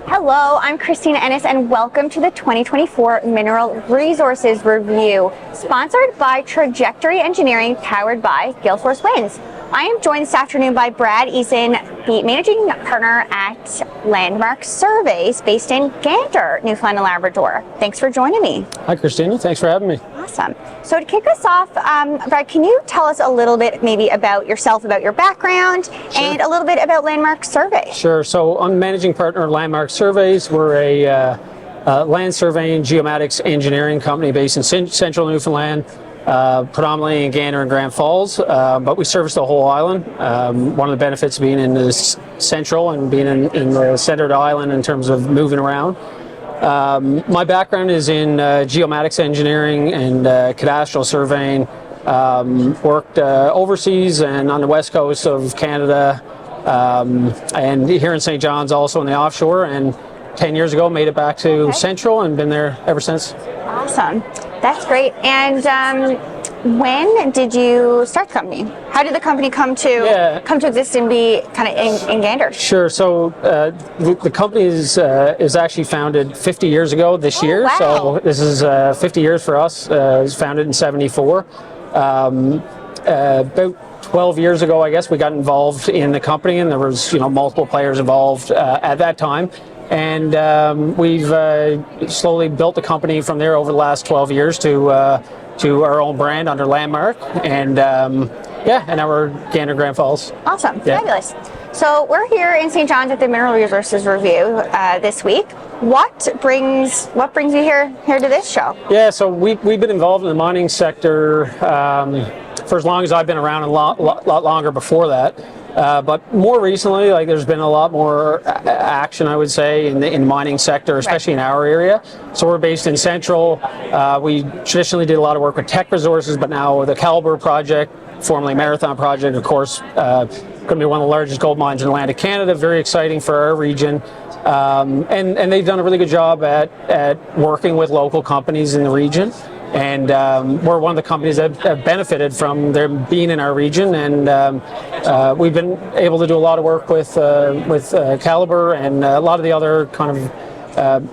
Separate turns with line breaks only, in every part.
Hello, I'm Christina Ennis and welcome to the 2024 Mineral Resources Review, sponsored by Trajectory Engineering, powered by Galeforce Winds. I am joined this afternoon by Brad Eisan, the managing partner at Landmark Surveys based in Gander, Newfoundland and Labrador. Thanks for joining me.
Hi, Christina. Thanks for having me.
Awesome. So to kick us off, Brad, can you tell us a little bit maybe about yourself, about your background, and a little bit about Landmark Surveys?
Sure. So I'm managing partner at Landmark Surveys. We're a land surveying geomatics engineering company based in central Newfoundland, predominantly in Gander and Grand Falls, but we service the whole island. One of the benefits of being in the central and being in the center of the island in terms of moving around. My background is in geomatics engineering and cadastral surveying. Worked overseas and on the west coast of Canada, and here in St. John's also in the offshore, and 10 years ago made it back to Central and been there ever since.
Awesome. That's great. And when did you start the company? How did the company come to exist and be kind of in Gander?
Sure. So the company is actually founded 50 years ago this year.
Wow.
So this is 50 years for us. It was founded in 74. About 12 years ago, I guess, we got involved in the company, and there was multiple players involved at that time. And we've slowly built the company from there over the last 12 years to our own brand under Landmark, and and now we're Gander Grand Falls.
Awesome, fabulous. So we're here in St. John's at the Mineral Resources Review this week. What brings you here to this show?
Yeah, so we've been involved in the mining sector for as long as I've been around, and a lot longer before that. But more recently, there's been a lot more action, I would say, in the mining sector, especially in our area. So we're based in Central. We traditionally did a lot of work with Teck Resources, but now the Calibre project, formerly Marathon project, of course, going to be one of the largest gold mines in Atlantic Canada. Very exciting for our region. And they've done a really good job at working with local companies in the region. And we're one of the companies that have benefited from them being in our region, and we've been able to do a lot of work with Calibre and a lot of the other kind of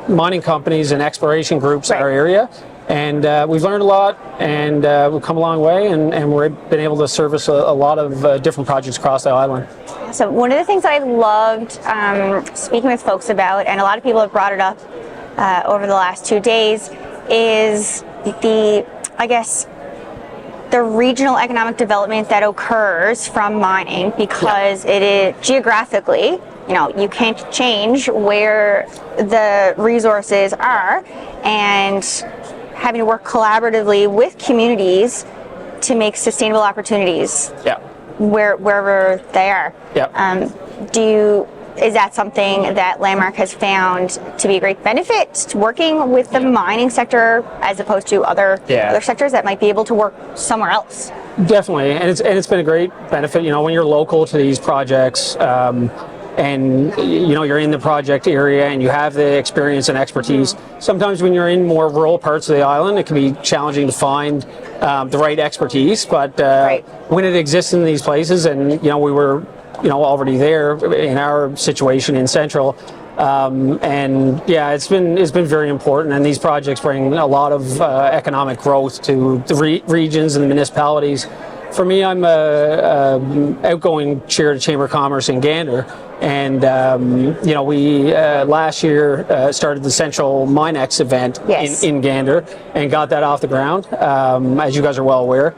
mining companies and exploration groups in our area. And we've learned a lot, and we've come a long way, and we've been able to service a lot of different projects across the island.
So one of the things that I loved speaking with folks about, and a lot of people have brought it up over the last 2 days, is the regional economic development that occurs from mining, because it is geographically, you can't change where the resources are, and having to work collaboratively with communities to make sustainable opportunities wherever they are. Is that something that Landmark has found to be a great benefit, working with the mining sector as opposed to other sectors that might be able to work somewhere else?
Definitely, and it's been a great benefit. When you're local to these projects, and you're in the project area and you have the experience and expertise. Sometimes when you're in more rural parts of the island, it can be challenging to find the right expertise. But when it exists in these places, and we were already there in our situation in Central, and it's been very important, and these projects bring a lot of economic growth to the regions and the municipalities. For me, I'm outgoing chair of the Chamber of Commerce in Gander, and we last year started the Central MineX event in Gander and got that off the ground, as you guys are well aware.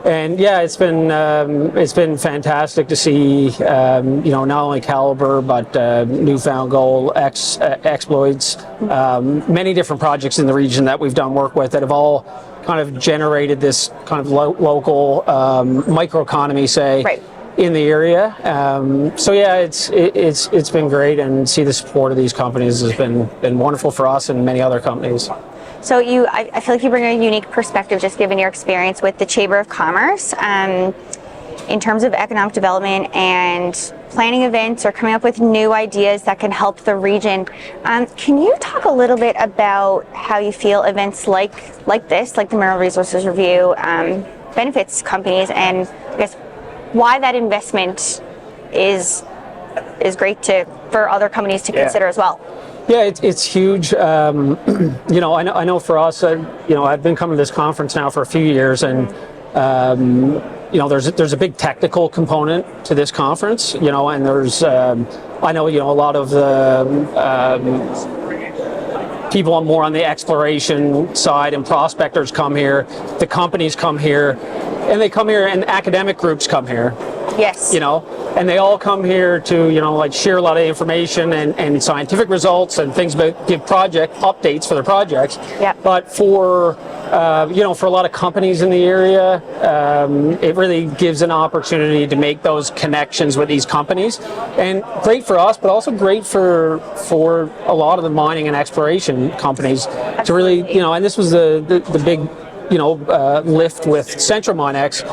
And it's been fantastic to see not only Calibre but Newfound Gold, exploits, many different projects in the region that we've done work with that have all kind of generated this kind of local microeconomy, say, in the area. It's been great, and see the support of these companies has been wonderful for us and many other companies.
So I feel like you bring a unique perspective, just given your experience with the Chamber of Commerce, in terms of economic development and planning events or coming up with new ideas that can help the region. Can you talk a little bit about how you feel events like this, like the Mineral Resources Review, benefits companies, and I guess why that investment is great to for other companies to consider as well.
Yeah, it's huge. You know, I know for us, you know, I've been coming to this conference now for a few years, and you know, there's a big technical component to this conference. You know, and there's I know, you know, a lot of the people more on the exploration side and prospectors come here. The companies come here, and they come here, and academic groups come here.
Yes.
You know, and they all come here to, you know, like share a lot of information and scientific results and things about, give project updates for their projects.
Yeah.
But for, you know, for a lot of companies in the area, it really gives an opportunity to make those connections with these companies. And great for us, but also great for a lot of the mining and exploration companies. Absolutely. To really, you know, and this was the big, you know, lift with Central Minex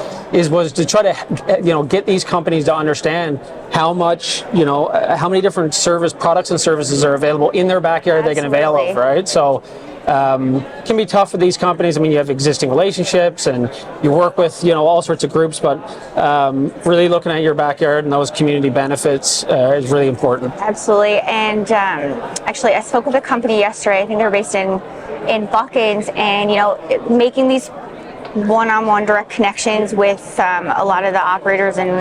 was to try to, you know, get these companies to understand how much, you know, how many different products and services are available in their backyard. Absolutely. They can avail of, right? So it can be tough for these companies. I mean, you have existing relationships and you work with, you know, all sorts of groups, but really looking at your backyard and those community benefits is really important.
Absolutely. And actually, I spoke with a company yesterday. I think they're based in Buckins, and, you know, making these one-on-one direct connections with a lot of the operators and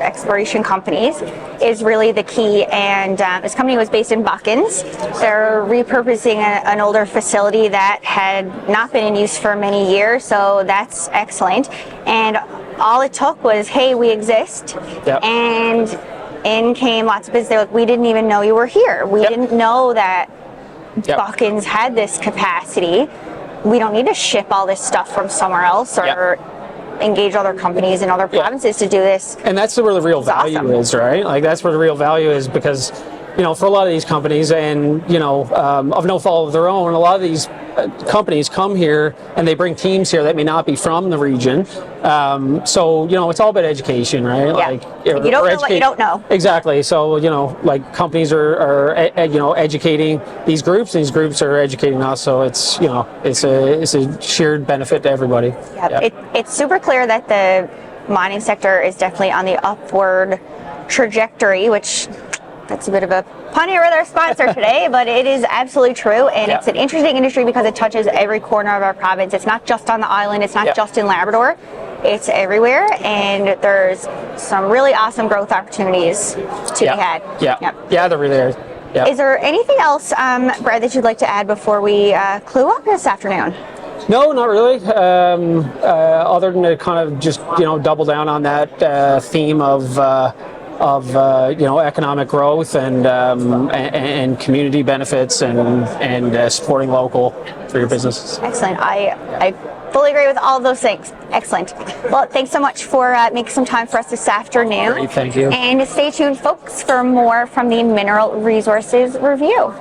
exploration companies is really the key. And this company was based in Buckins. They're repurposing an older facility that had not been in use for many years, so that's excellent. And all it took was, hey, we exist. Yep. And in came lots of business. They're like, we didn't even know you were here. We didn't know that Buckins had this capacity. We don't need to ship all this stuff from somewhere else or engage other companies in other provinces to do this.
And that's where the real value is, right? Like, that's where the real value is, because, you know, for a lot of these companies, and, you know, of no fault of their own, a lot of these companies come here and they bring teams here that may not be from the region. So, you know, it's all about education, right?
Yeah.
Like,
if you don't know what you don't know.
Exactly. So, you know, like, companies are you know, educating these groups, and these groups are educating us. So it's, you know, it's a shared benefit to everybody.
Yeah. It's super clear that the mining sector is definitely on the upward trajectory, which that's a bit of a pun here with our sponsor today, but it is absolutely true, and it's an interesting industry because it touches every corner of our province. It's not just on the island, it's not just in Labrador, it's everywhere, and there's some really awesome growth opportunities to be had.
Yeah, there really is. Yeah.
Is there anything else, Brad, that you'd like to add before we clue up this afternoon?
No, not really. Other than to kind of just, you know, double down on that theme of you know, economic growth and community benefits and supporting local for your businesses.
Excellent. I fully agree with all of those things. Excellent. Well, thanks so much for making some time for us this afternoon.
Great, thank you.
And stay tuned, folks, for more from the Mineral Resources Review.